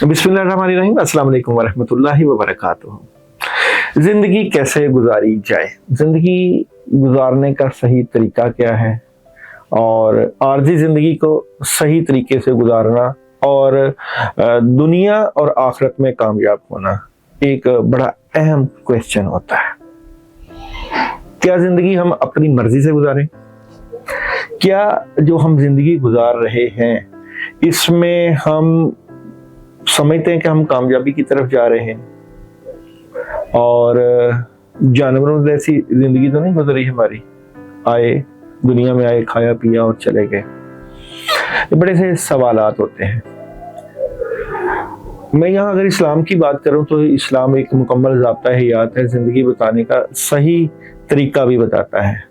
बिस्मिल्लाहिर्रहमानिर्रहीम, अस्सलाम वालेकुम वरहमतुल्लाहि वबरकातुहू। जिंदगी कैसे गुजारी जाए, जिंदगी गुजारने का सही तरीका क्या है और आर्जी जिंदगी को सही तरीके से गुजारना और दुनिया और आखिरत में कामयाब होना एक बड़ा अहम क्वेश्चन होता है। क्या जिंदगी हम अपनी मर्जी से गुजारें? क्या जो हम जिंदगी गुजार रहे हैं इसमें हम समझते हैं कि हम कामयाबी की तरफ जा रहे हैं और जानवरों जैसी जिंदगी तो नहीं गुजरी हमारी, आए दुनिया में आए, खाया पिया और चले गए। ये बड़े से सवालात होते हैं। मैं यहाँ अगर इस्लाम की बात करूँ तो इस्लाम एक मुकम्मल ज़ाब्ता हयात है, जिंदगी बताने का सही तरीका भी बताता है।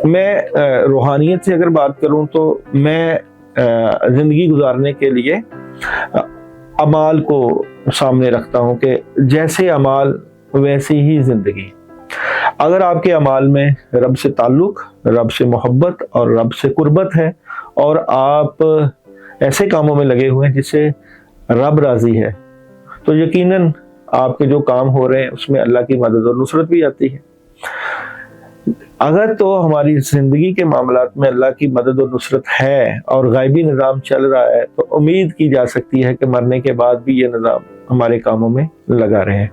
मैं रूहानियत से अगर बात करूँ तो मैं जिंदगी गुजारने के लिए अमाल को सामने रखता हूँ कि जैसे अमाल वैसी ही जिंदगी। अगर आपके अमाल में रब से ताल्लुक, रब से मोहब्बत और रब से कुर्बत है और आप ऐसे कामों में लगे हुए हैं जिससे रब राजी है, तो यकीनन आपके जो काम हो रहे हैं उसमें अल्लाह की मदद और नुसरत भी आती है। अगर तो हमारी जिंदगी के मामलात में अल्लाह की मदद और नुसरत है और गायबी निज़ाम चल रहा है तो उम्मीद की जा सकती है कि मरने के बाद भी ये निज़ाम हमारे कामों में लगा रहे।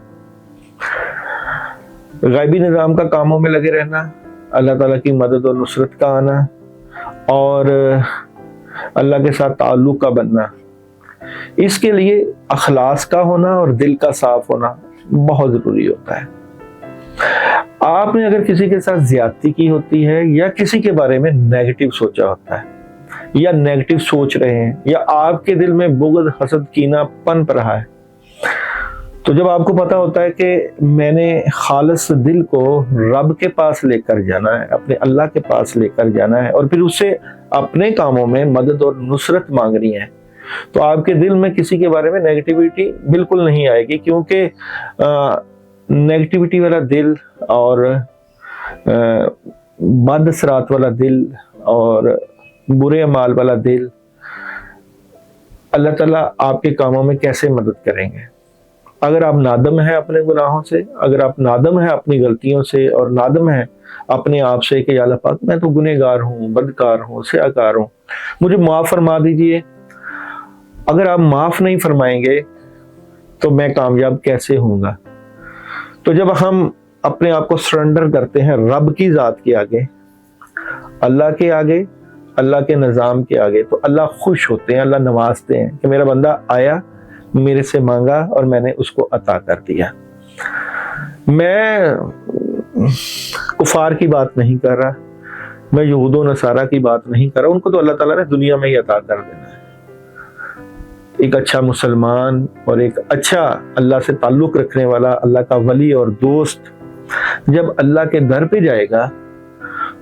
गायबी निज़ाम का कामों में लगे रहना, अल्लाह ताला की मदद और नुसरत का आना और अल्लाह के साथ ताल्लुक का बनना, इसके लिए अखलास का होना और दिल का साफ होना बहुत ज़रूरी होता है। आपने अगर किसी के साथ ज्यादती की होती है या किसी के बारे में नेगेटिव सोचा होता है या नेगेटिव सोच रहे हैं या आपके दिल में बुग़्ज़, हसद, कीना पनप रहा है, तो जब आपको पता होता है कि मैंने खालिस दिल को रब के पास लेकर जाना है, अपने अल्लाह के पास लेकर जाना है और फिर उससे अपने कामों में मदद और नुसरत मांगनी है, तो आपके दिल में किसी के बारे में नेगेटिविटी बिल्कुल नहीं आएगी। क्योंकि नेगेटिविटी वाला दिल और बदसरात वाला दिल और बुरे अमाल वाला दिल अल्लाह ताला आपके कामों में कैसे मदद करेंगे? अगर आप नादम हैं अपने गुनाहों से, अगर आप नादम हैं अपनी गलतियों से और नादम हैं अपने आप से कि या अल्लाह पाक मैं तो गुनहगार हूँ, बदकार हूँ, स्याकार हूँ, मुझे माफ़ फरमा दीजिए। अगर आप माफ़ नहीं फरमाएंगे तो मैं कामयाब कैसे होऊंगा? तो जब हम अपने आप को सरेंडर करते हैं रब की ज़ात के आगे, अल्लाह के आगे, अल्लाह के निज़ाम के आगे, तो अल्लाह खुश होते हैं, अल्लाह नवाजते हैं कि मेरा बंदा आया, मेरे से मांगा और मैंने उसको अता कर दिया। मैं कुफार की बात नहीं कर रहा, मैं यहूदो नसारा की बात नहीं कर रहा, उनको तो अल्लाह ताला ने दुनिया में ही अता कर देना है। एक अच्छा मुसलमान और एक अच्छा अल्लाह से ताल्लुक रखने वाला, अल्लाह का वली और दोस्त जब अल्लाह के दर पे जाएगा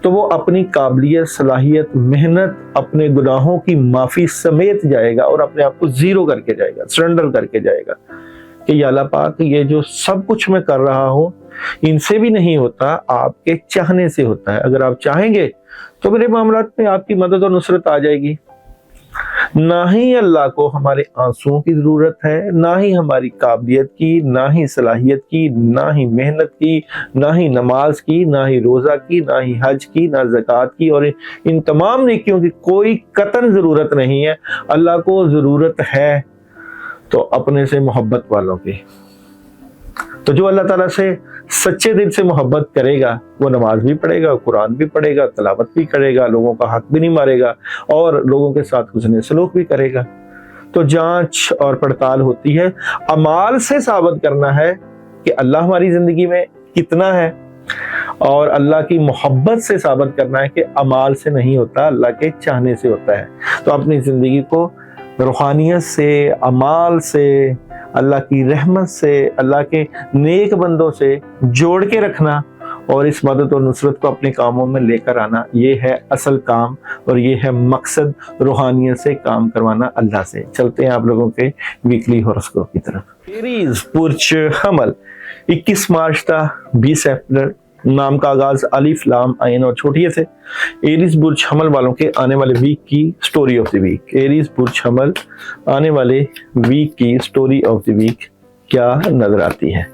तो वो अपनी काबिलियत, सलाहियत, मेहनत, अपने गुनाहों की माफ़ी समेत जाएगा और अपने आप को ज़ीरो करके जाएगा, सरेंडर करके जाएगा कि या अल्लाह पाक ये जो सब कुछ मैं कर रहा हूँ इनसे भी नहीं होता, आपके चाहने से होता है। अगर आप चाहेंगे तो मेरे मामलात में आपकी मदद और नुसरत आ जाएगी। ना ही अल्लाह को हमारे आंसुओं की ज़रूरत है, ना ही हमारी काबिलियत की, ना ही सलाहियत की, ना ही मेहनत की, ना ही नमाज की, ना ही रोज़ा की, ना ही हज की, ना ज़कात की और इन तमाम नेकियों की कोई कतन ज़रूरत नहीं है। अल्लाह को ज़रूरत है तो अपने से मोहब्बत वालों की। तो जो अल्लाह ताला से सच्चे दिल से मोहब्बत करेगा वो नमाज भी पढ़ेगा, कुरान भी पढ़ेगा, तलावत भी करेगा, लोगों का हक भी नहीं मारेगा और लोगों के साथ हुस्न सलूक भी करेगा। तो जांच और पड़ताल होती है, अमाल से साबित करना है कि अल्लाह हमारी जिंदगी में कितना है और अल्लाह की मोहब्बत से साबित करना है कि अमाल से नहीं होता, अल्लाह के चाहने से होता है। तो अपनी जिंदगी को रूहानियत से, अमाल से, अल्लाह की रहमत से, अल्लाह के नेक बंदों से जोड़ के रखना और इस मदद और नुसरत को अपने कामों में लेकर आना, ये है असल काम और ये है मकसद, रूहानियत से काम करवाना अल्लाह से। चलते हैं आप लोगों के वीकली हॉरोस्कोप की तरफ। एरीज बुर्ज हमल 21 मार्च था 20 अप्रैल नाम का आगाज अलिफ लाम आइन और छोटी से। एरीज बुर्ज हमल वालों के आने वाले वीक की story of the week. Aries बुर्ज हमल आने वाले वीक की स्टोरी ऑफ द वीक क्या नजर आती है?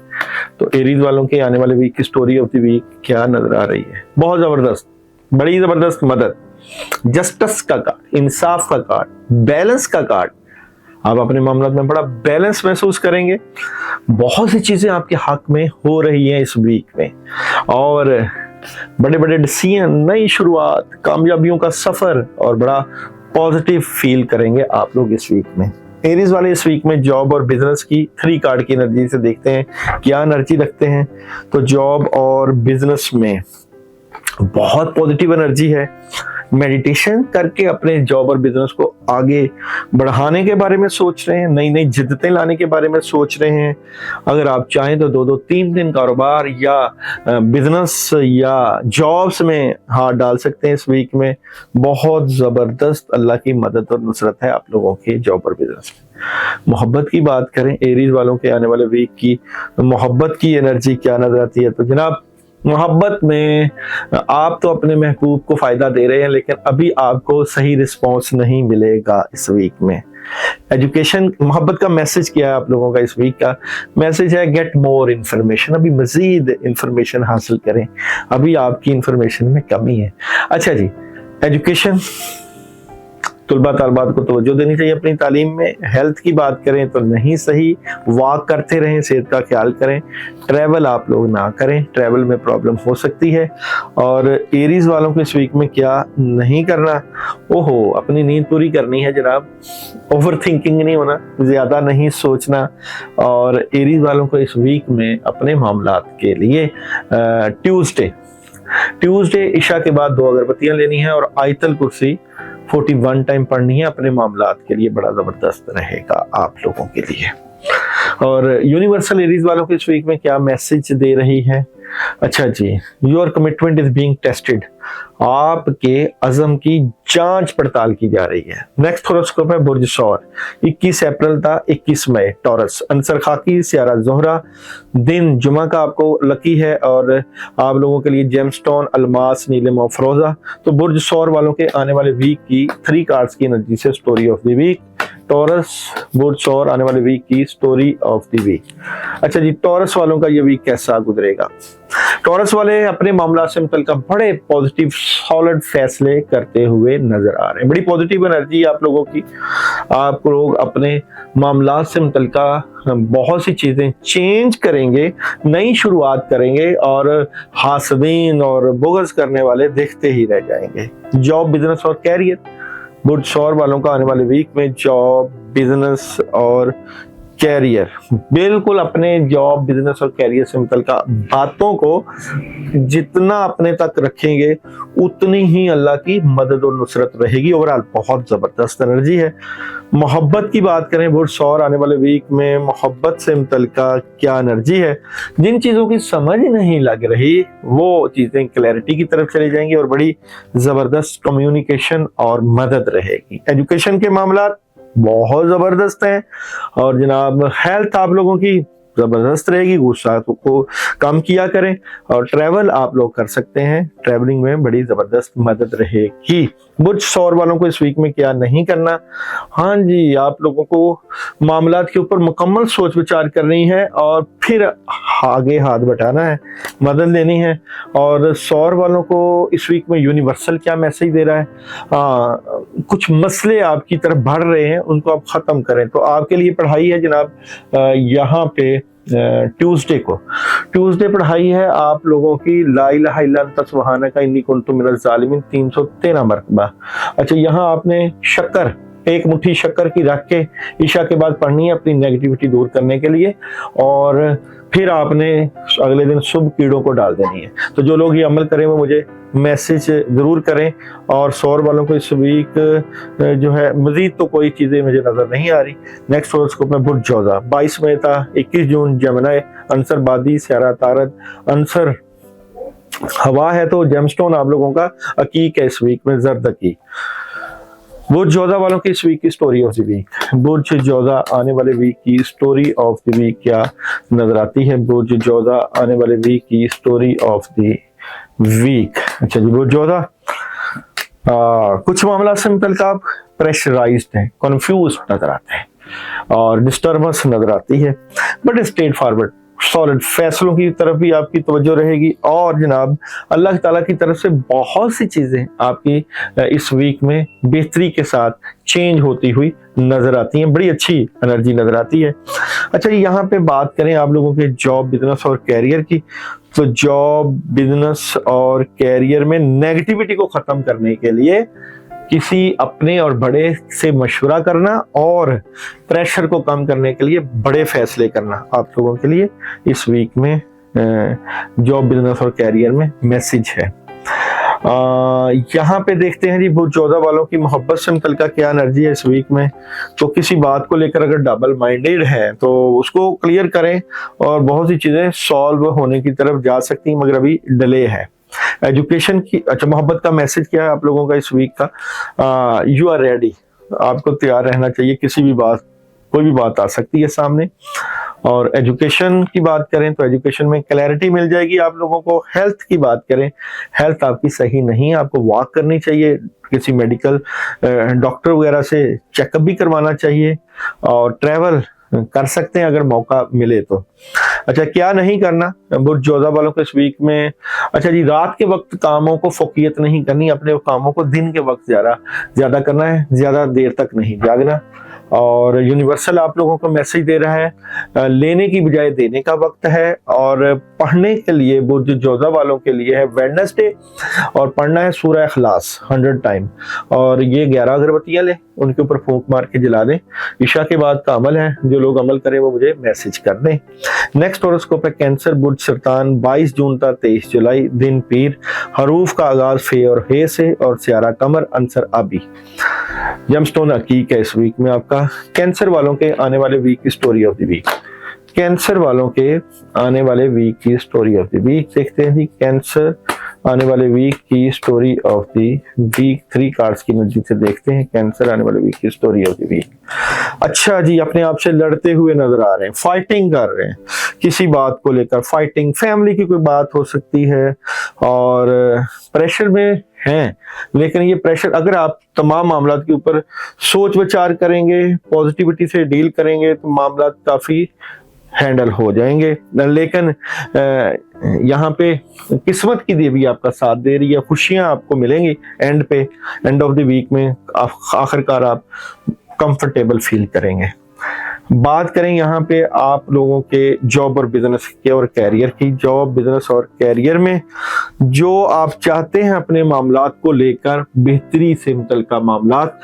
तो एरीज वालों के आने वाले वीक की स्टोरी ऑफ द वीक क्या नजर आ रही है? बहुत जबरदस्त, बड़ी जबरदस्त मदद, जस्टिस का कार्ड, इंसाफ का कार्ड, बैलेंस का कार्ड। आप अपने मामला में बड़ा बैलेंस महसूस करेंगे। बहुत सी चीजें आपके हक में हो रही हैं इस वीक में, और बड़े बड़े डिसीजन, नई शुरुआत, कामयाबियों का सफर, और बड़ा पॉजिटिव फील करेंगे आप लोग इस वीक में। एरीज वाले इस वीक में जॉब और बिजनेस की 3 कार्ड की एनर्जी से देखते हैं क्या एनर्जी रखते हैं। तो जॉब और बिजनेस में बहुत पॉजिटिव एनर्जी है। मेडिटेशन करके अपने जॉब और बिजनेस को आगे बढ़ाने के बारे में सोच रहे हैं, नई नई जिद्दतें लाने के बारे में सोच रहे हैं। अगर आप चाहें तो 2-3 दिन कारोबार या बिजनेस या जॉब्स में हाथ डाल सकते हैं इस वीक में। बहुत जबरदस्त अल्लाह की मदद और नुसरत है आप लोगों के जॉब और बिजनेस में। मोहब्बत की बात करें, एरीज वालों के आने वाले वीक की मोहब्बत की एनर्जी क्या नजर आती है? तो जनाब, मोहब्बत में आप तो अपने महबूब को फायदा दे रहे हैं, लेकिन अभी आपको सही रिस्पॉन्स नहीं मिलेगा इस वीक में। एजुकेशन, मोहब्बत का मैसेज क्या है आप लोगों का? इस वीक का मैसेज है गेट मोर इन्फॉर्मेशन। अभी मजीद इन्फॉर्मेशन हासिल करें, अभी आपकी इन्फॉर्मेशन में कमी है। अच्छा जी, एजुकेशन, तुलबा तालबात को तवज्जो देनी चाहिए अपनी तालीम में। हेल्थ की बात करें तो नहीं सही, वॉक करते रहें, सेहत का ख्याल करें। ट्रैवल आप लोग ना करें, ट्रैवल में प्रॉब्लम हो सकती है। और एरीज वालों को इस वीक में क्या नहीं करना? ओहो, अपनी नींद पूरी करनी है जनाब, ओवर थिंकिंग नहीं होना, ज्यादा नहीं सोचना। और एरीज वालों को इस वीक में अपने मामलात के लिए ट्यूसडे इशा के बाद 2 अगरबत्तियां लेनी है और आयतल कुर्सी 41 टाइम पढ़नी है। अपने मामलात के लिए बड़ा जबरदस्त रहेगा आप लोगों के लिए। और यूनिवर्सल एरीज वालों को इस वीक में क्या मैसेज दे रही है? अच्छा जी, your commitment is being tested. आपके अज़म की जांच पड़ताल की जा रही है। नेक्स्ट होरोस्कोप है बुर्ज सौर, 21 अप्रैल था 21 मई, टॉरस, अंसर खाकी, सियारा जोहरा। दिन जुमा का आपको लकी है और आप लोगों के लिए जेमस्टोन, अलमास, नीलम और फरोजा। तो बुर्ज सौर वालों के आने वाले वीक की 3 कार्ड्स की एनर्जी से story of the week. Taurus, बुर्ज सौर आने वाले वीक की स्टोरी ऑफ द वीक। अच्छा जी, टॉरस वालों का ये वीक कैसा गुजरेगा? टॉरस वाले अपने मामला से मुतल्लिक़ बड़े पॉजिटिव सॉलिड फैसले करते हुए नजर आ रहे हैं। बड़ी पॉजिटिव एनर्जी आप लोगों की। आप लोग अपने मामला से मुतल्लिक़ बहुत सी चीजें चेंज करेंगे, नई शुरुआत करेंगे, और हासदीन और बुग़्ज़ करने वाले देखते ही रह जाएंगे। जॉब, बिजनेस और कैरियर, बुर्ज सौर वालों का आने वाले वीक में जॉब, बिजनेस और कैरियर, बिल्कुल अपने जॉब, बिजनेस और कैरियर से मुतल्लिक़ बातों को जितना अपने तक रखेंगे उतनी ही अल्लाह की मदद और नुसरत रहेगी। ओवरऑल बहुत जबरदस्त एनर्जी है। मोहब्बत की बात करें, बुर्ज सौर आने वाले वीक में मोहब्बत से मुतल्लिक़ क्या एनर्जी है? जिन चीज़ों की समझ नहीं लग रही वो चीज़ें क्लैरिटी की तरफ चली जाएंगी और बड़ी ज़बरदस्त कम्युनिकेशन और मदद रहेगी। एजुकेशन के मामला बहुत जबरदस्त है। और जनाब, हेल्थ आप लोगों की जबरदस्त रहेगी, गुस्सा को कम किया करें। और ट्रैवल आप लोग कर सकते हैं, ट्रैवलिंग में बड़ी जबरदस्त मदद रहेगी। बुर्ज सौर वालों को इस वीक में क्या नहीं करना? हाँ जी, आप लोगों को मामलात के ऊपर मुकम्मल सोच विचार करनी है और फिर आगे हाथ बढ़ाना है, मदद लेनी है। और सौर वालों को इस वीक में यूनिवर्सल क्या मैसेज दे रहा है? कुछ मसले आपकी तरफ बढ़ रहे हैं, उनको आप खत्म करें। तो आपके लिए पढ़ाई है जनाब, यहाँ पे ट्यूसडे पढ़ाई है आप लोगों की ला इलाहा इल्ला अंता सुब्हानका इन्नी कुन्तु मिनज़ ज़ालिमीन, 313 मरतबा। अच्छा, यहाँ आपने शक्कर, 1 मुट्ठी शक्कर की रख के ईशा के बाद पढ़नी है अपनी नेगेटिविटी दूर करने के लिए, और फिर आपने अगले दिन शुभ कीड़ों को डाल देनी है। तो जो लोग ये अमल करें वो मुझे मैसेज जरूर करें। और सौर वालों को इस वीक जो है मजीद तो कोई चीजें मुझे नजर नहीं आ रही। नेक्स्ट होरोस्कोप में बुर्ज जोजा, 22 मई था 21 जून, जमुना, अंसर बादी, सियारा तारद, अंसर हवा है। तो जेमस्टोन आप लोगों का अकीक है इस वीक में, जर्द अकीक। बुर्ज जोधा वालों की इस वीक की स्टोरी ऑफ द वीक, बुर्ज जोधा आने वाले वीक की स्टोरी ऑफ द वीक क्या नजर आती है? बुर्ज जोधा आने वाले वीक की स्टोरी ऑफ द वीक। अच्छा जी, बुर्ज जोधा, कुछ मामला से मुतल्लिक़ प्रेशराइज्ड है, कंफ्यूज नजर आते हैं और डिस्टर्बेंस नजर आती है, बट स्ट्रेट फॉरवर्ड सॉलिड फैसलों की तरफ भी आपकी तवज्जो रहेगी। और जनाब अल्लाह ताला की तरफ से बहुत सी चीजें आपकी इस वीक में बेहतरी के साथ चेंज होती हुई नजर आती हैं, बड़ी अच्छी एनर्जी नजर आती है। अच्छा, यहाँ पे बात करें आप लोगों के जॉब, बिजनेस और कैरियर की, तो जॉब, बिजनेस और कैरियर में नेगेटिविटी को खत्म करने के लिए किसी अपने और बड़े से मशवरा करना और प्रेशर को कम करने के लिए बड़े फैसले करना आप लोगों के लिए इस वीक में जॉब, बिजनेस और कैरियर में मैसेज है। यहाँ पे देखते हैं जी बुर्ज जोधा वालों की मोहब्बत से मुतल्लिक़ क्या एनर्जी है इस वीक में। तो किसी बात को लेकर अगर डबल माइंडेड है तो उसको क्लियर करें और बहुत सी चीजें सॉल्व होने की तरफ जा सकती हैं, मगर अभी डिले है। एजुकेशन की, अच्छा, मोहब्बत का मैसेज क्या है आप लोगों का इस वीक का? यू आर रेडी, आपको तैयार रहना चाहिए, किसी भी बात, कोई भी बात आ सकती है सामने। और एजुकेशन की बात करें तो एजुकेशन में क्लैरिटी मिल जाएगी आप लोगों को। हेल्थ की बात करें, हेल्थ आपकी सही नहीं है, आपको वॉक करनी चाहिए, किसी मेडिकल डॉक्टर वगैरह से चेकअप भी करवाना चाहिए और ट्रैवल कर सकते हैं अगर मौका मिले तो। अच्छा, क्या नहीं करना बुर्ज जोधा वालों को इस वीक में? अच्छा जी, रात के वक्त कामों को फोकियत नहीं करनी, अपने कामों को दिन के वक्त ज्यादा करना है, ज्यादा देर तक नहीं जागना। और यूनिवर्सल आप लोगों को मैसेज दे रहा है लेने की बजाय देने का वक्त है। और पढ़ने के लिए बुर्ज जोधा वालों के लिए है वेडनेसडे और पढ़ना है सूरह इखलास 100 टाइम। और ये 11 अगरबत्तियां लें, उनके ऊपर फूंक मार के जला दें। ईशा के बाद का अमल है, जो लोग अमल करें वो मुझे मैसेज कर दें। नेक्स्ट हॉरोस्कोप है कैंसर, बुर्ज सरतान 22 जून तक 23 जुलाई, दिन पीर, हरूफ का आगाज फे और हे से और सियारा कमर अंसर आबी। जेमस्टोन हकीक है इस वीक में आपका। कैंसर वालों के आने वाले वीक की story of the week, cancer वालों के आने वाले वीक की स्टोरी ऑफ द वीक देखते हैं जी। कैंसर आने वाले वीक की story of the week, 3 cards की एनर्जी से देखते हैं कैंसर आने वाले वीक की स्टोरी ऑफ द वीक। अच्छा जी, अपने आप से लड़ते हुए नजर आ रहे हैं, फाइटिंग कर रहे हैं, किसी बात को लेकर फाइटिंग, फैमिली की कोई बात हो सकती है और प्रेशर में हैं। लेकिन ये प्रेशर, अगर आप तमाम मामला के ऊपर सोच विचार करेंगे, पॉजिटिविटी से डील करेंगे तो मामला काफी हैंडल हो जाएंगे। लेकिन यहाँ पे किस्मत की देवी आपका साथ दे रही है, खुशियां आपको मिलेंगी एंड पे, एंड ऑफ द वीक में आखिरकार आप कंफर्टेबल फील करेंगे। बात करें यहाँ पे आप लोगों के जॉब और बिजनेस के और कैरियर की। जॉब, बिजनेस और कैरियर में जो आप चाहते हैं अपने मामलात को लेकर, बेहतरी से मुतल्लिक़ मामलात,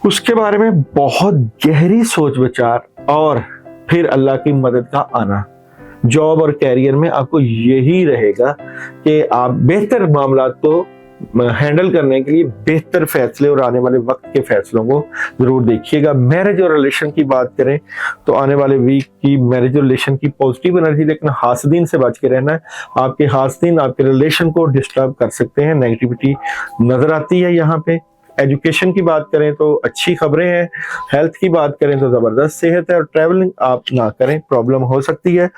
उसके बारे में बहुत गहरी सोच विचार और फिर अल्लाह की मदद का आना। जॉब और कैरियर में आपको यही रहेगा कि आप बेहतर मामलात को हैंडल करने के लिए बेहतर फैसले और आने वाले वक्त के फैसलों को जरूर देखिएगा। मैरिज और रिलेशन की बात करें तो आने वाले वीक की मैरिज और रिलेशन की पॉजिटिव एनर्जी, लेकिन हासदीन से बच के रहना है। आपके हासदीन आपके रिलेशन को डिस्टर्ब कर सकते हैं, नेगेटिविटी नजर आती है यहाँ पे। एजुकेशन की बात करें तो अच्छी खबरें हैं। हेल्थ की बात करें तो जबरदस्त सेहत है और ट्रैवलिंग आप ना करें, प्रॉब्लम हो सकती है।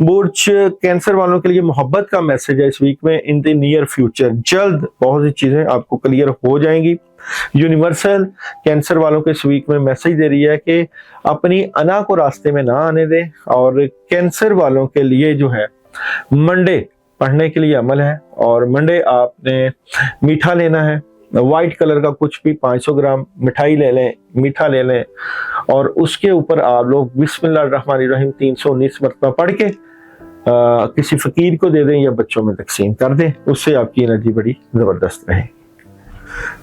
बुर्ज कैंसर वालों के लिए मोहब्बत का मैसेज है इस वीक में। इन द नियर फ्यूचर जल्द बहुत सी चीजें आपको क्लियर हो जाएंगी। यूनिवर्सल कैंसर वालों के इस वीक में मैसेज दे रही है कि अपनी अना को रास्ते में ना आने दें। और कैंसर वालों के लिए जो है मंडे पढ़ने के लिए अमल है और मंडे आपने मीठा लेना है, व्हाइट कलर का कुछ भी 500 ग्राम मिठाई ले लें, मीठा ले लें और उसके ऊपर आप लोग बिस्मिल्लाहिर्रहमानिर्रहीम 319 मरतबा पढ़ के किसी फकीर को दे दें या बच्चों में तकसीम कर दें, उससे आपकी एनर्जी बड़ी जबरदस्त रहे।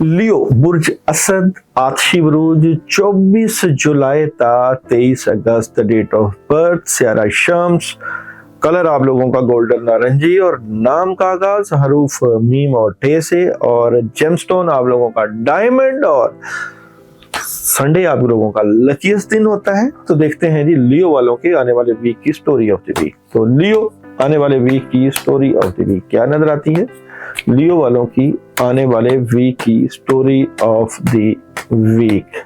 लियो, बुर्ज असद, आतिशी बुरूज 24 जुलाई ता 23 अगस्त, डेट ऑफ बर्थ सियारा शम्स, कलर आप लोगों का गोल्डन नारंगी और नाम का आगाज हरूफ मीम और टे से और जेमस्टोन आप लोगों का डायमंड और संडे आप लोगों का लकीस्ट दिन होता है। तो देखते हैं जी लियो वालों के आने वाले वीक की स्टोरी ऑफ द वीक। तो लियो आने वाले वीक की स्टोरी ऑफ द वीक क्या नजर आती है? लियो वालों की आने वाले वीक की स्टोरी ऑफ द वीक।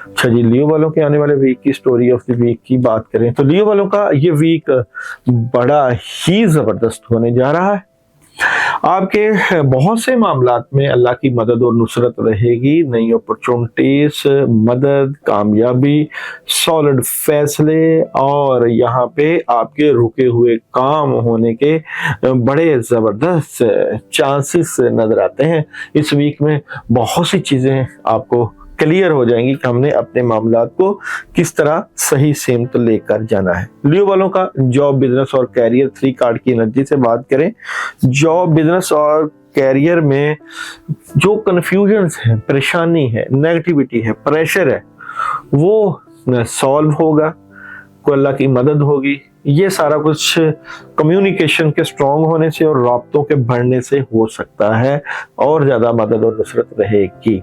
अच्छा जी, लियो वालों के आने वाले वीक की स्टोरी ऑफ द वीक की बात करें तो लियो वालों का ये वीक बड़ा ही जबरदस्त होने जा रहा है। आपके बहुत से मामलात में अल्लाह की मदद और नुसरत रहेगी। नई अपॉर्चुनिटीज, मदद, कामयाबी, सॉलिड फैसले और यहाँ पे आपके रुके हुए काम होने के बड़े जबरदस्त चांसेस नजर आते हैं। इस वीक में बहुत सी चीजें आपको क्लियर हो जाएंगी कि हमने अपने मामलात को किस तरह सही सेमत लेकर जाना है। लियो वालों का जॉब, बिजनेस और कैरियर 3 कार्ड की एनर्जी से बात करें, जॉब, बिजनेस और कैरियर में जो कंफ्यूजन्स है, परेशानी है, नेगेटिविटी है, प्रेशर है, वो सॉल्व होगा, को अल्लाह की मदद होगी। ये सारा कुछ कम्युनिकेशन के स्ट्रांग होने से और राब्तों के बढ़ने से हो सकता है और ज्यादा मदद और नुसरत रहेगी।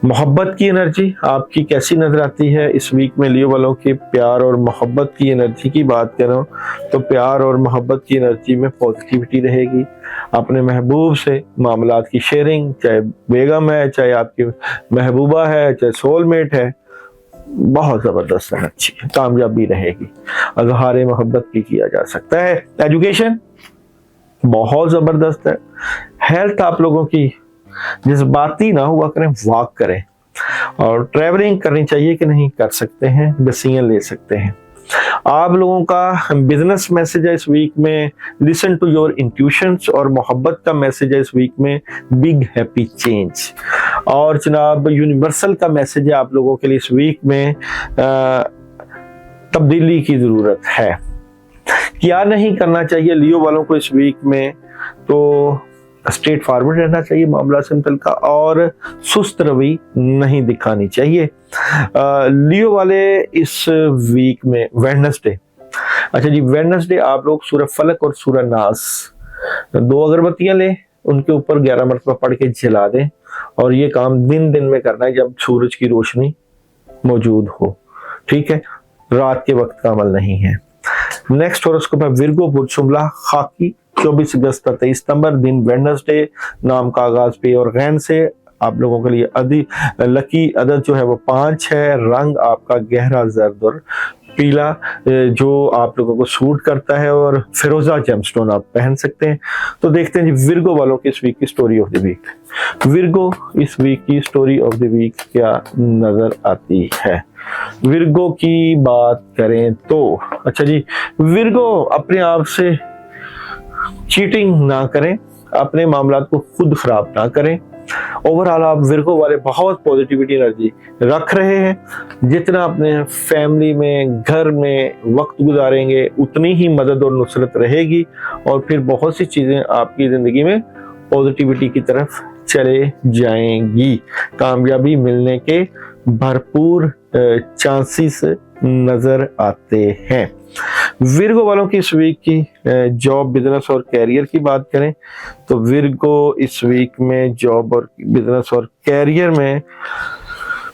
मोहब्बत की एनर्जी आपकी कैसी नजर आती है इस वीक में? लियो वालों के प्यार और मोहब्बत की एनर्जी की बात करो तो प्यार और मोहब्बत की एनर्जी में पॉजिटिविटी रहेगी। अपने महबूब से मामलात की शेयरिंग, चाहे बेगम है, चाहे आपकी महबूबा है, चाहे सोलमेट है, बहुत जबरदस्त एनर्जी है, कामयाबी रहेगी। अजहार मोहब्बत की किया जा सकता है। एजुकेशन बहुत जबरदस्त है। हेल्थ आप लोगों की जज्बाती ना हुआ करें, वॉक करें और ट्रैवलिंग करनी चाहिए कि नहीं, कर सकते हैं, डिसीजन ले सकते हैं। आप लोगों का बिजनेस मैसेज है इस वीक में लिसन टू योर इंट्यूशंस और मोहब्बत का मैसेज है इस वीक में बिग हैप्पी चेंज। और जनाब यूनिवर्सल का मैसेज है आप लोगों के लिए इस वीक में तब्दीली की जरूरत है। क्या नहीं करना चाहिए लियो वालों को इस वीक में? तो स्ट्रेट फॉरवर्ड रहना चाहिए मामला से मुतल्लिका और सुस्त रवि नहीं दिखानी चाहिए। लियो वाले इस वीक में वेडनेसडे, अच्छा जी वेडनेसडे आप लोग सूरह फलक और सूरह नास 2 अगरबत्तियां लें, उनके ऊपर 11 मरतबा पढ़ के जला दें और ये काम दिन में करना है जब सूरज की रोशनी मौजूद हो, ठीक है, रात के वक्त का अमल नहीं है। नेक्स्ट हॉरोस्कोप है विर्गो, बुर्ज जुमला, खाकी, 24 अगस्त 23 सितंबर, दिन वेडनेसडे, नाम का आगाज पे और गैन से। आप लोगों के लिए लकी अदद जो है वो 5 है। रंग आपका गहरा जर्द और पीला जो आप लोगों को सूट करता है और फिरोजा जेमस्टोन आप पहन सकते हैं। तो देखते हैं जी विर्गो वालों की इस वीक की story of the week. Virgo इस वीक की स्टोरी ऑफ द वीक क्या नजर आती है? विर्गो की बात करें तो अच्छा जी, विर्गो अपने आप से चीटिंग ना करें, अपने मामलात को खुद खराब ना करें। ओवरऑल आप विर्गो वाले बहुत पॉजिटिविटी एनर्जी रख रहे हैं। जितना अपने फैमिली में, घर में वक्त गुजारेंगे उतनी ही मदद और नुसरत रहेगी और फिर बहुत सी चीजें आपकी जिंदगी में पॉजिटिविटी की तरफ चले जाएंगी। कामयाबी मिलने के भरपूर चांसेस नजर आते हैं। विर्गो वालों की इस वीक की जॉब, बिजनेस और कैरियर की बात करें तो विर्गो इस वीक में जॉब और बिजनेस और कैरियर में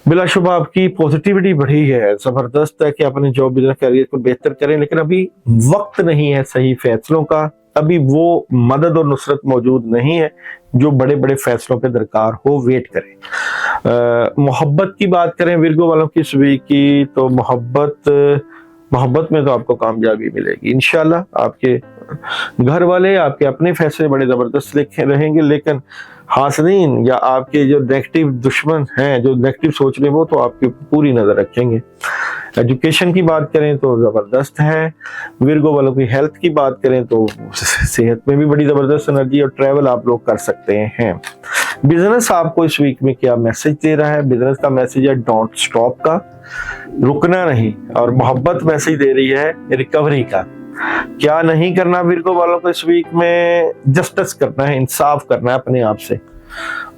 बिलाशुबा आपकी पॉजिटिविटी बढ़ी है। जबरदस्त है कि अपने जॉब, बिजनेस, कैरियर को बेहतर करें, लेकिन अभी वक्त नहीं है सही फैसलों का। अभी वो मदद और नुसरत मौजूद नहीं है जो बड़े बड़े फैसलों पे दरकार हो। वेट करें। मोहब्बत की बात करें विर्गो वालों की इस वीक की तो मोहब्बत में तो आपको कामयाबी मिलेगी इंशाल्लाह। आपके घर वाले आपके अपने फैसले बड़े जबरदस्त रहेंगे, लेकिन हासनीन या आपके जो नेगेटिव दुश्मन हैं, जो नेगेटिव सोच रहे हैं, वो तो आपकी पूरी नजर रखेंगे। एजुकेशन की बात करें तो जबरदस्त है। विर्गो वालों की हेल्थ की बात करें तो सेहत में भी बड़ी जबरदस्त एनर्जी और ट्रैवल आप लोग कर सकते हैं। बिजनेस आपको इस वीक में क्या मैसेज दे रहा है? बिजनेस का मैसेज है डोंट स्टॉप का, रुकना नहीं, और मोहब्बत मैसेज दे रही है रिकवरी का। क्या नहीं करना विर्गो वालों को इस वीक में? जस्टिस करना है, इंसाफ करना है अपने आप से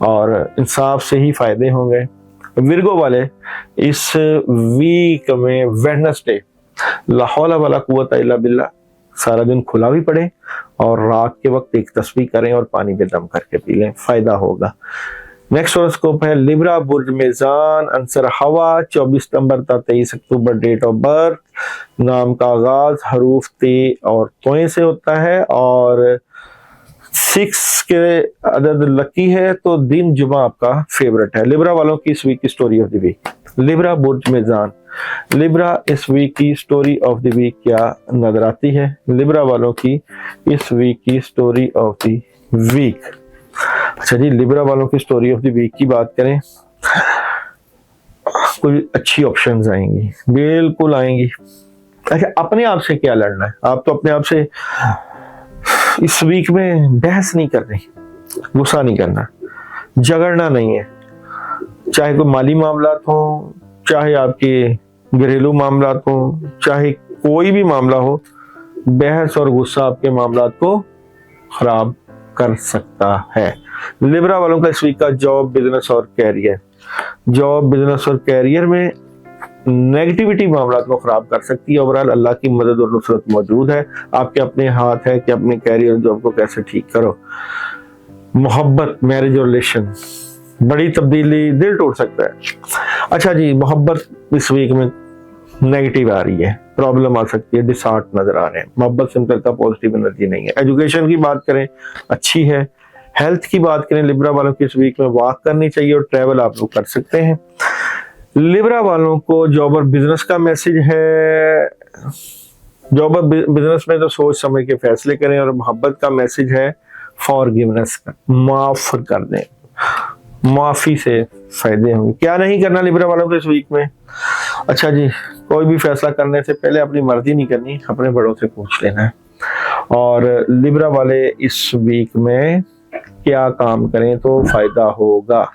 और इंसाफ से ही फायदे होंगे। विर्गो वाले इस वीक में वेडनेसडे ला हौला वला कुव्वता इल्ला बिल्लाह सारा दिन खुला भी पड़े और रात के वक्त एक तस्बीह करें और पानी में दम करके पी लें, फायदा होगा। नेक्स्ट हॉरोस्कोप है लिब्रा, बुर्ज मेज़ान, अंसर हवा, 24 सितंबर तक 23 अक्टूबर, डेट ऑफ बर्थ, नाम का आगाज हरूफ ते और तोए से होता है और 6 के अदद लकी है तो दिन जुमा आपका फेवरेट है। लिब्रा वालों की इस वीक की story of the week, Libra बुर्ज मेज़ान। लिब्रा इस वीक की स्टोरी ऑफ द वीक क्या नजर आती है? लिब्रा वालों की इस वीक की स्टोरी ऑफ द वीक। अच्छा जी, लिब्रा वालों की स्टोरी ऑफ द वीक की बात करें, कोई अच्छी ऑप्शंस आएंगी, बिल्कुल आएंगी। अच्छा, अपने आप से क्या लड़ना है? आप तो अपने आप से इस वीक में बहस नहीं करनी, गुस्सा नहीं करना, झगड़ना नहीं है। चाहे कोई माली मामलात हो, चाहे आपके घरेलू मामलात हो, चाहे कोई भी मामला हो, बहस और गुस्सा आपके मामलात को खराब कर सकता है। लिब्रा वालों का इस वीक का जॉब, बिजनेस और कैरियर। जॉब, बिजनेस और कैरियर में नेगेटिविटी मामलात को खराब कर सकती है। ओवरऑल अल्लाह की मदद और नुसरत मौजूद है, आपके अपने हाथ है कि अपने कैरियर जॉब को कैसे ठीक करो। मोहब्बत, मैरिज और रिलेशन, बड़ी तब्दीली, दिल टूट सकता है। अच्छा जी, मोहब्बत इस वीक में नेगेटिव आ रही है, प्रॉब्लम आ सकती है, डिसहार्ट नजर आ रहे हैं। मोहब्बत से निकलता पॉजिटिव एनर्जी नहीं है। एजुकेशन की बात करें, अच्छी है। हेल्थ की बात करें, लिब्रा वालों की इस वीक में वॉक करनी चाहिए और ट्रैवल आप लोग कर सकते हैं। लिब्रा वालों को जॉब और बिजनेस का मैसेज है, जॉब और बिजनेस में तो सोच समझ के फैसले करें। और मोहब्बत का मैसेज है फॉरगिवनेस का, माफ कर दें, माफी से फायदे होंगे। क्या नहीं करना लिब्रा वालों को इस वीक में? अच्छा जी, कोई भी फैसला करने से पहले अपनी मर्जी नहीं करनी, अपने बड़ों से पूछ लेना है। और लिब्रा वाले इस वीक में क्या काम करें तो फायदा होगा?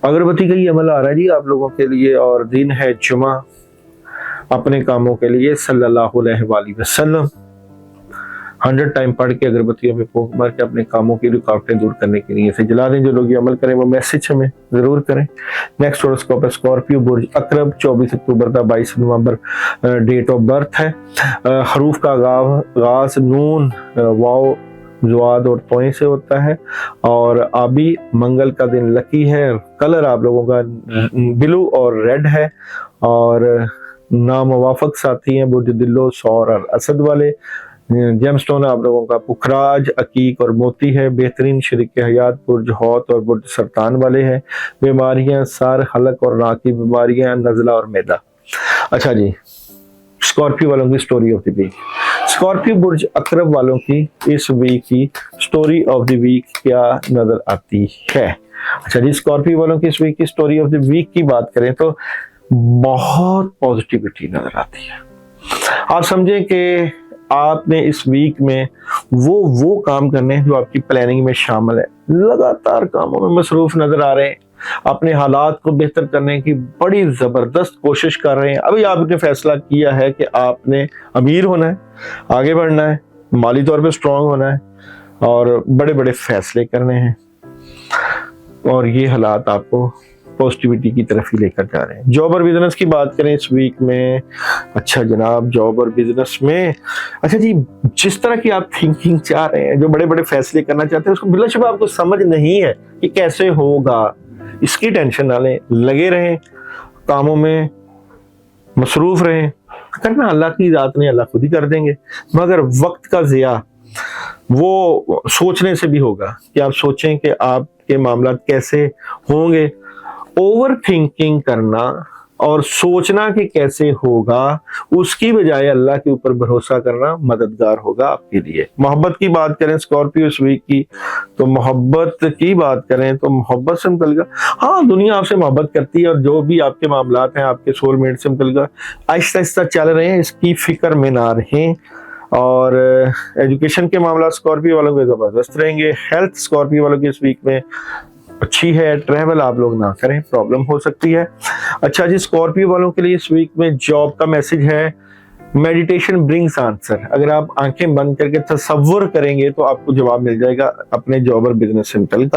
अगरबत्ती का ही अमल आ रहा है जी आप लोगों के लिए, और दिन है जुमा। अपने कामों के लिए सल्लल्लाहु अलैहि वसल्लम 100 टाइम पढ़ के अगरबत्तियों में फूंक मार के अपने कामों की रुकावटें दूर करने के लिए से जला दें। जो लोग ये अमल करें वो मैसेज हमें जरूर करें। नेक्स्ट हॉरोस्कोप है स्कॉर्पियो, बुर्ज अकरब, 24 अक्टूबर का 22 नवंबर डेट ऑफ बर्थ है। हरूफ का आगाज नून, वाव, जुआद और तोए से होता है। और आबी, मंगल का दिन लकी है। कलर आप लोगों का ब्लू और रेड है। और नामुवाफक साथी हैं बुर्ज दिल्लो, सौर और असद वाले। जेमस्टोन आप लोगों का पुखराज, अकीक और मोती है। बेहतरीन शरीक हयात बुर्ज हौत और बुर्ज सरतान वाले हैं। बीमारियां सर, हलक और नाक की बीमारियां, नजला और मैदा। अच्छा जी, स्कॉर्पियो वालों की story of the week. Scorpio बुर्ज अकरब वालों की इस वीक की स्टोरी ऑफ द वीक क्या नजर आती है? अच्छा जी, स्कॉर्पियो वालों की इस वीक की स्टोरी ऑफ द वीक की बात करें तो बहुत पॉजिटिविटी नजर आती है। आप समझें कि आपने इस वीक में वो काम करने हैं जो आपकी प्लानिंग में शामिल है। लगातार कामों में मसरूफ नजर आ रहे हैं, अपने हालात को बेहतर करने की बड़ी जबरदस्त कोशिश कर रहे हैं। अभी आपने फैसला किया है कि आपने अमीर होना है, आगे बढ़ना है, माली तौर पे स्ट्रांग होना है और बड़े बड़े फैसले करने हैं। और ये हालात आपको पॉजिटिविटी की तरफ ही लेकर जा रहे हैं। जॉब और बिजनेस की बात करें इस वीक में, अच्छा जनाब, जॉब और बिजनेस में अच्छा जी, जिस तरह की आप थिंकिंग चाह रहे हैं, जो बड़े बड़े फैसले करना चाहते हैं, उसको बिलाशुबा आपको समझ नहीं है कि कैसे होगा। इसकी टेंशन ना लें, लगे रहें, कामों में मसरूफ रहें। करना अल्लाह की जात ने, अल्लाह खुद ही कर देंगे। मगर वक्त का ज़िया वो सोचने से भी होगा कि आप सोचें कि आपके मामला कैसे होंगे। ओवर थिंकिंग करना और सोचना कि कैसे होगा, उसकी बजाय अल्लाह के ऊपर भरोसा करना मददगार होगा आपके लिए। मोहब्बत की बात करें स्कॉर्पियो इस वीक की, तो मोहब्बत की बात करें तो मोहब्बत से मुतल्लिक़, हाँ, दुनिया आपसे मोहब्बत करती है और जो भी आपके मामलात हैं आपके सोलमेट से मुतल्लिक़ आहिस्ता आहिस्ता चल रहे हैं, इसकी फिक्र में ना रहें। और एजुकेशन के मामला स्कॉर्पियो वालों के ज़बरदस्त रहेंगे। हेल्थ स्कॉर्पियो वालों की इस वीक में अच्छी है। ट्रैवल आप लोग ना करें, प्रॉब्लम हो सकती है। अच्छा जी, स्कॉर्पियो वालों के लिए इस वीक में जॉब का मैसेज है मेडिटेशन ब्रिंग्स आंसर। अगर आप आंखें बंद करके तसव्वुर करेंगे तो आपको जवाब मिल जाएगा अपने जॉब और बिजनेस से मुतल्लिक़।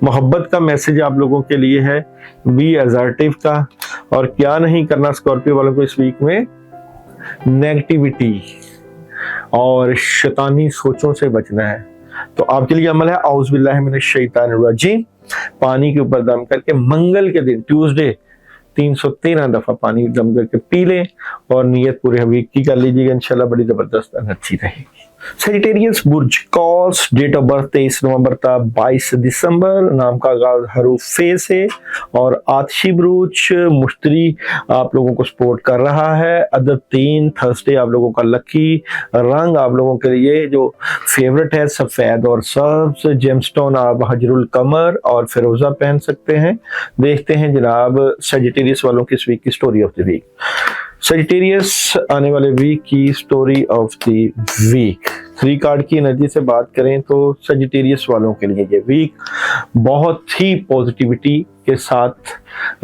मोहब्बत का मैसेज आप लोगों के लिए है बी असर्टिव का। और क्या नहीं करना स्कॉर्पियो वालों को इस वीक में, नेगेटिविटी और शैतानी सोचों से बचना है। तो आपके लिए अमल है औज़ बिल्लाहि मिनश शैतानिर रजीम, पानी के ऊपर दम करके मंगल के दिन ट्यूसडे 313 दफा पानी दम करके पी लें और नियत पूरे वीक की कर लीजिएगा। इंशाल्लाह बड़ी जबरदस्त एनर्जी रहेगी। सेजिटेरियस बुर्ज कॉस, डेट ऑफ बर्थ 23 नवंबर था 22 दिसंबर, नाम का आगाज हरूफ फे से, और आतिशी बुर्ज मुश्तरी आप लोगों को सपोर्ट कर रहा है। अदद 3 थर्सडे आप लोगों का लकी रंग आप लोगों के लिए जो फेवरेट है सफेद और सब्ज। जेमस्टोन आप हजरुल कमर और फिरोजा पहन सकते हैं। देखते हैं जनाब सेजिटेरियस वालों की इस वीक की story of the week. Sagittarius आने वाले वीक की story of the week, 3 card की एनर्जी से बात करें तो सेजिटेरियस वालों के लिए ये वीक बहुत ही पॉजिटिविटी के साथ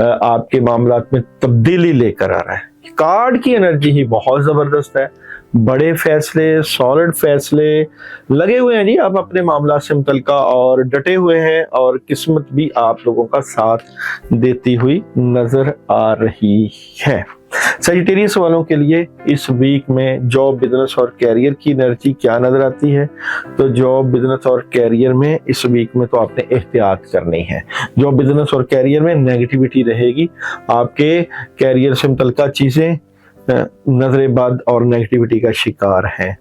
आपके मामलात में तब्दीली लेकर आ रहा है। कार्ड की एनर्जी ही बहुत जबरदस्त है, बड़े फैसले, सॉलिड फैसले लगे हुए हैं जी आप अपने मामला से मुतल्लिका, और डटे हुए हैं, और किस्मत भी आप लोगों का साथ देती हुई नजर आ रही है। सेजिटेरियस वालों के लिए इस वीक में जॉब, बिजनेस और कैरियर की एनर्जी क्या नजर आती है? तो जॉब, बिजनेस और कैरियर में इस वीक में तो आपने एहतियात करनी है। जॉब, बिजनेस और कैरियर में नेगेटिविटी रहेगी, आपके कैरियर से मुतल्लिका चीजें नजरेबाद और नेगेटिविटी का शिकार है।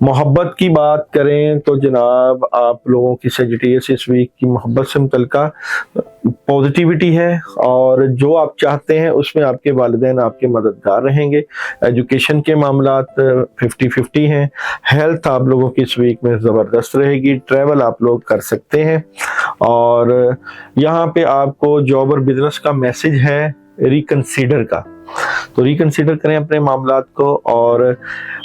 मोहब्बत की बात करें तो जनाब आप लोगों की सेजिटेरियस इस वीक की मोहब्बत से मुतल्लिका पॉजिटिविटी है, और जो आप चाहते हैं उसमें आपके वालिदैन आपके मददगार रहेंगे। एजुकेशन के मामलात 50-50 हैं। हेल्थ आप लोगों की इस वीक में ज़बरदस्त रहेगी। ट्रैवल आप लोग कर सकते हैं, और यहाँ पे आपको जॉब और बिजनेस का मैसेज है रिकंसीडर का, तो रिकंसीडर करें अपने मामलात को। और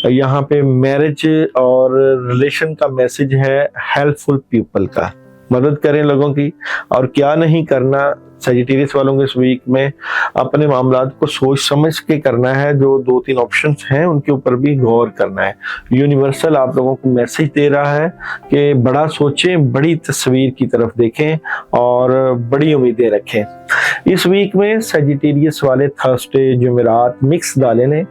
यहाँ पे मैरिज और रिलेशन का मैसेज है हेल्पफुल पीपल का, मदद करें लोगों की। और क्या नहीं करना सेजिटेरियस वालों के इस वीक में, अपने मामलात को सोच समझ के करना है। जो 2-3 ऑप्शंस हैं उनके ऊपर भी गौर करना है। यूनिवर्सल आप लोगों को मैसेज दे रहा है कि बड़ा सोचें, बड़ी तस्वीर की तरफ देखें और बड़ी उम्मीदें रखें। इस वीक में सेजिटेरियस वाले थर्सडे, जुमेरात मिक्स दालें लें।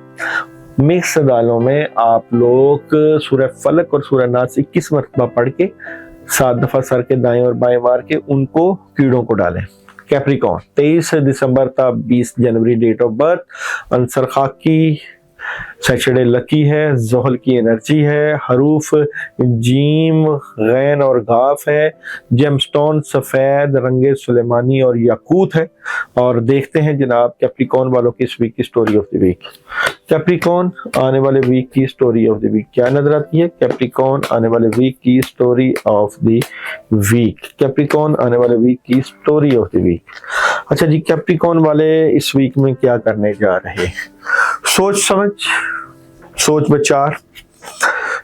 मिक्स दालों में आप लोग सूरह फलक और सूरह नास 21 मरतबा पढ़ के 7 दफा सर के दाएं और बाएं मार के उनको कीड़ों को डालें। कैप्रिकॉर्न 23 दिसंबर था 20 जनवरी डेट ऑफ बर्थ। अंसर खाकी सैटरडे लकी है, जोहल की एनर्जी है, हरूफ जीम, गैन और गाफ है। जेमस्टोन सफेद, रंगे सुलेमानी और याकूत है। और देखते हैं जनाब कैप्रिकॉर्न वालों की इस वीक की story of the week. Capricorn आने वाले वीक की स्टोरी ऑफ द वीक क्या नजर आती है? कैप्रिकॉर्न आने वाले वीक की story of the week. Capricorn आने वाले वीक की स्टोरी ऑफ द वीक। अच्छा जी, कैप्रिकॉर्न वाले इस वीक में क्या करने जा रहे हैं? सोच समझ, सोच विचार,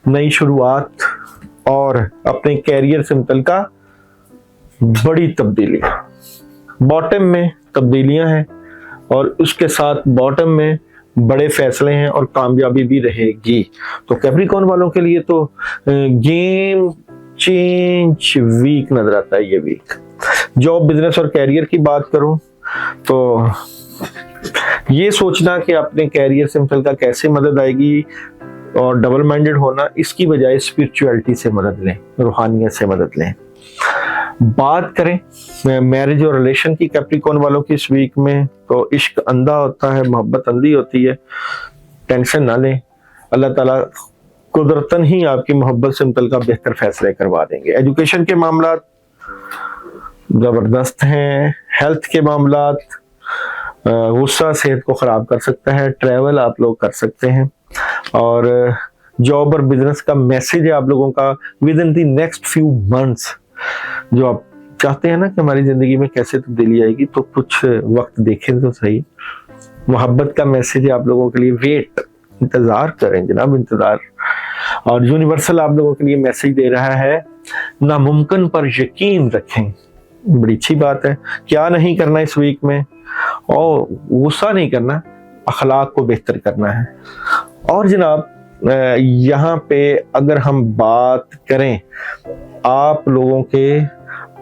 नई शुरुआत और अपने कैरियर से मुतल्लिका बड़ी तब्दीली। बॉटम में तब्दीलियां हैं और उसके साथ बॉटम में बड़े फैसले हैं और कामयाबी भी रहेगी। तो कैप्रिकॉर्न वालों के लिए तो गेम चेंज वीक नजर आता है ये वीक। जॉब, बिजनेस और कैरियर की बात करूं तो ये सोचना कि अपने कैरियर से मुतल्लिका कैसे मदद आएगी और डबल माइंडेड होना, इसकी बजाय स्पिरिचुअलिटी से मदद लें, रूहानियत से मदद लें। बात करें मैरिज और रिलेशन की कैप्रिकॉर्न वालों की इस वीक में, तो इश्क अंधा होता है, मोहब्बत अंधी होती है। टेंशन ना लें, अल्लाह ताला कुदरतन ही आपकी मोहब्बत से मुतल्लिका बेहतर फैसले करवा देंगे। एजुकेशन के मामलात जबरदस्त हैं। हेल्थ के मामलात, गुस्सा सेहत को खराब कर सकता है। ट्रैवल आप लोग कर सकते हैं। और जॉब और बिजनेस का मैसेज है आप लोगों का with in the next few months. जो आप चाहते हैं ना कि हमारी जिंदगी में कैसे तब्दीली आएगी, तो कुछ वक्त देखें तो सही। मोहब्बत का मैसेज है आप लोगों के लिए, वेट, इंतजार करें जनाब, इंतजार। और यूनिवर्सल आप लोगों के लिए मैसेज दे रहा है नामुमकिन पर यकीन रखें। बड़ी अच्छी बात है। क्या नहीं करना इस वीक में? और गुस्सा नहीं करना, अखलाक को बेहतर करना है। और जनाब यहाँ पे अगर हम बात करें आप लोगों के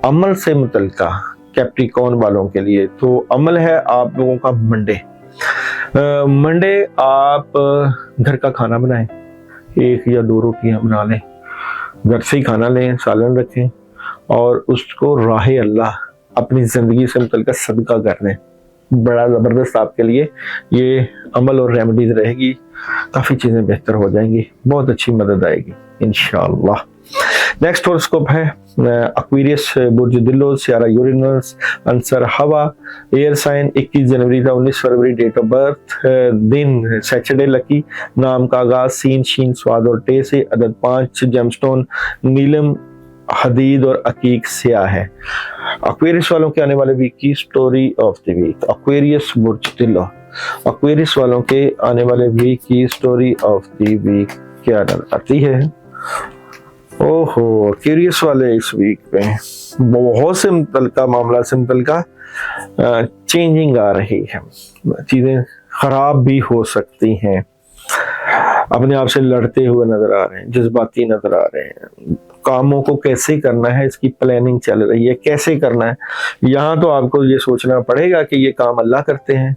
अमल से मुतल्लिका कैप्रिकॉर्न वालों के लिए, तो अमल है आप लोगों का मंडे। मंडे आप घर का खाना बनाएं, 1 या 2 रोटियां बना लें, घर से ही खाना लें, सालन रखें और उसको राहे अल्लाह अपनी ज़िंदगी से मुतल्लिका सदका कर दें। बड़ा ज़बरदस्त आपके लिए ये अमल और रेमेडीज रहेगी, काफ़ी चीज़ें बेहतर हो जाएंगी, बहुत अच्छी मदद आएगी। इंशाअल्लाह। नेक्स्ट हॉरोस्कोप है एक्वेरियस, बुर्ज दिलो, सियारा यूरेनस, आंसर हवा, एयर साइन, 21 जनवरी था 19 फरवरी डेट ऑफ बर्थ, दिन सैटरडे, लकी, नाम का आगाज सीन शीन स्वाद और टे से, अदद 5, जेमस्टोन नीलम हदीद और अकीक स्याह है। एक्वेरियस वालों के आने वाले वीक की story of the week. Aquarius बुर्ज दिलो, एक्वेरियस वालों के आने वाले वीक की स्टोरी ऑफ द वीक क्या नजर आती है? ओहो, एक्वेरियस वाले इस वीक में बहुत से मुतल्लिका मामला से मुतल्लिका चेंजिंग आ रही है, चीजें खराब भी हो सकती हैं, अपने आप से लड़ते हुए नजर आ रहे हैं, जज्बाती नजर आ रहे हैं, कामों को कैसे करना है इसकी प्लानिंग चल रही है, कैसे करना है। यहाँ तो आपको ये सोचना पड़ेगा कि ये काम अल्लाह करते हैं,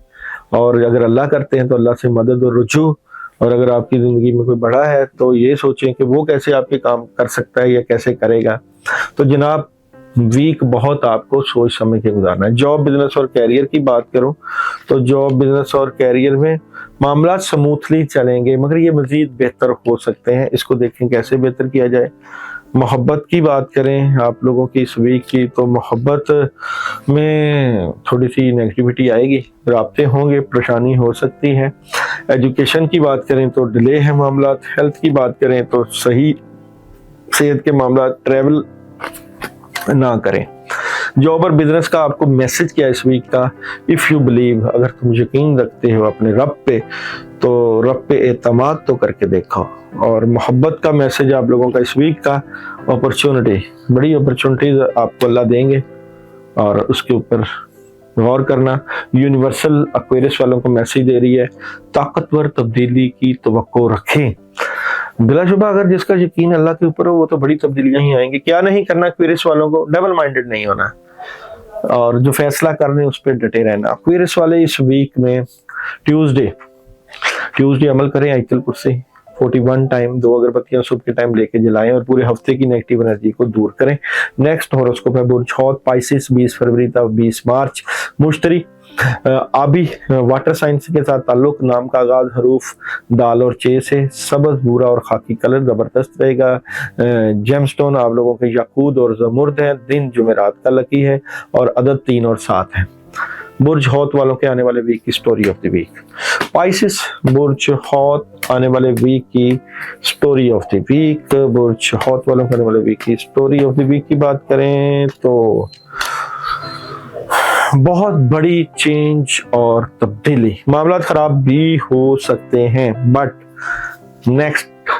और अगर अल्लाह करते हैं तो अल्लाह से मदद और रुजू, और अगर आपकी जिंदगी में कोई बड़ा है तो ये सोचें कि वो कैसे आपके काम कर सकता है या कैसे करेगा। तो जनाब वीक बहुत आपको सोच समझ के गुजारना है। जॉब, बिजनेस और कैरियर की बात करूं तो जॉब, बिजनेस और कैरियर में मामला स्मूथली चलेंगे, मगर ये मजीद बेहतर हो सकते हैं, इसको देखें कैसे बेहतर किया जाए। मोहब्बत की बात करें आप लोगों की इस वीक की, तो मोहब्बत में थोड़ी सी नेगेटिविटी आएगी, राब्ते होंगे, परेशानी हो सकती है। एजुकेशन की बात करें तो डिले है मामला। हेल्थ की बात करें तो सही सेहत के मामला, ट्रैवल ना करें। जॉब और बिजनेस का आपको मैसेज क्या है इस वीक का? इफ यू बिलीव, अगर तुम यकीन रखते हो अपने रब पे तो रब पे एतमाद तो करके देखो। और मोहब्बत का मैसेज आप लोगों का इस वीक का, अपॉर्चुनिटी, बड़ी अपॉर्चुनिटीज आपको अल्लाह देंगे और उसके ऊपर गौर करना। यूनिवर्सल एक्वेरियस वालों को मैसेज दे रही है, ताकतवर तब्दीली की तवक्को रखें। बिलाशुबा अगर जिसका यकीन अल्लाह के ऊपर हो वो तो बड़ी तब्दीलियां ही आएंगी। क्या नहीं करना एक्वेरियस वालों को? डबल माइंडेड नहीं होना, और जो फैसला कर रहे हैं उस पर डटे रहना। एक्वेरियस वाले इस वीक में ट्यूसडे अमल करें, आयतुल कुर्सी 41 टाइम 2 अगरबत्तियां सुबह के टाइम लेके जलाएं और पूरे हफ्ते की नेगेटिव एनर्जी को दूर करें। नेक्स्ट हॉरोस्कोप है बुर्ज हौत, पाइसिस 20 फरवरी तक 20 मार्च, मुश्तरी आबी वाटर साइंस के साथ ताल्लुक, नाम का आगाज हरूफ दाल और चे से, सबज भूरा और खाकी कलर जबरदस्त रहेगा। जेमस्टोन आप लोगों के याकूत और जमुर्द है, दिन जुमेरात का लकी है और अदद 3 और 7 है। बुर्ज हौत वालों के आने वाले वीक की story of the week. Pisces बुर्ज हौत आने वाले वीक की स्टोरी ऑफ द वीक। बुर्ज हौत वालों के आने वाले वीक की स्टोरी ऑफ द वीक की बात करें तो बहुत बड़ी चेंज और तब्दीली, मामला खराब भी हो सकते हैं, बट नेक्स्ट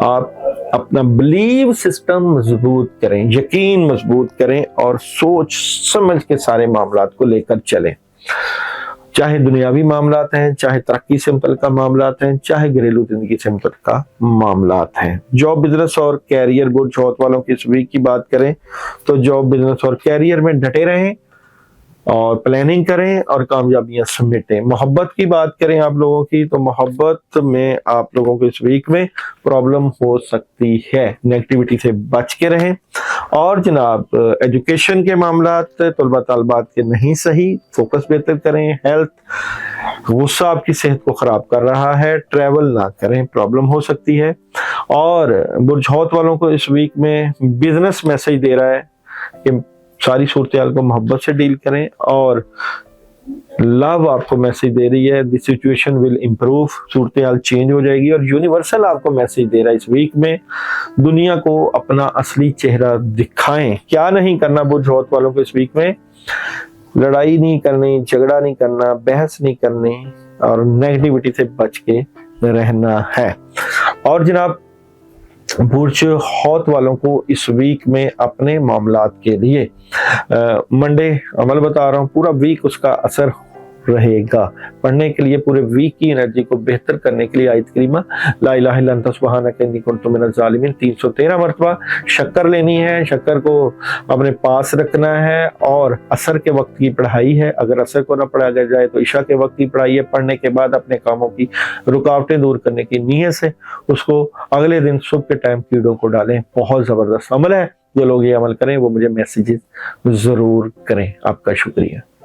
आप अपना बिलीव सिस्टम मजबूत करें, यकीन मजबूत करें और सोच समझ के सारे मामलात को लेकर चलें। चाहे दुनियावी मामलात हैं, चाहे तरक्की से मुतल्लिका मामलात हैं, चाहे घरेलू जिंदगी से मुतल्लिका मामलात हैं। जॉब, बिजनेस और कैरियर, बुर्ज हौत वालों की इस वीक की बात करें तो जॉब, बिजनेस और कैरियर में डटे रहें और प्लानिंग करें और कामयाबियां समेटें। मोहब्बत की बात करें आप लोगों की तो मोहब्बत में आप लोगों को इस वीक में प्रॉब्लम हो सकती है, नेगेटिविटी से बच के रहें। और जनाब एजुकेशन के मामलात तलबा तालबात के नहीं सही, फोकस बेहतर करें। हेल्थ, गुस्सा आपकी सेहत को खराब कर रहा है, ट्रैवल ना करें, प्रॉब्लम हो सकती है। और बुर्ज हौत वालों को इस वीक में बिजनेस मैसेज दे रहा है कि सारी सूरत को मोहब्बत से डील करें, और लव आपको मैसेज दे रही है the situation will improve, Surat change हो जाएगी। और यूनिवर्सल आपको मैसेज दे रहा है इस वीक में दुनिया को अपना असली चेहरा दिखाएं। क्या नहीं करना बुर्ज हौत वालों को इस वीक में? लड़ाई नहीं करनी, झगड़ा नहीं करना, बहस नहीं करनी और नेगेटिविटी से बच के रहना है। और जनाब बुर्ज हौत वालों को इस वीक में अपने मामलात के लिए मंडे अमल बता रहा हूँ, पूरा वीक उसका असर रहेगा। पढ़ने के लिए पूरे वीक की एनर्जी को बेहतर करने के लिए आयत करीमा ला इलाहा इल्ला अंता सुब्हानका इन्नी कुन्तु मिनज़ ज़ालिमीन 313 मरतबा शक्कर लेनी है, शक्कर को अपने पास रखना है। और असर के वक्त की पढ़ाई है, अगर असर को ना पढ़ा जाए तो इशा के वक्त की पढ़ाई है। पढ़ने के बाद अपने कामों की रुकावटें दूर करने की नीयत से उसको अगले दिन सुबह के टाइम कीड़ों को डालें। बहुत ज़बरदस्त अमल है, जो लोग ये अमल करें वो मुझे मैसेजेस ज़रूर करें। आपका शुक्रिया।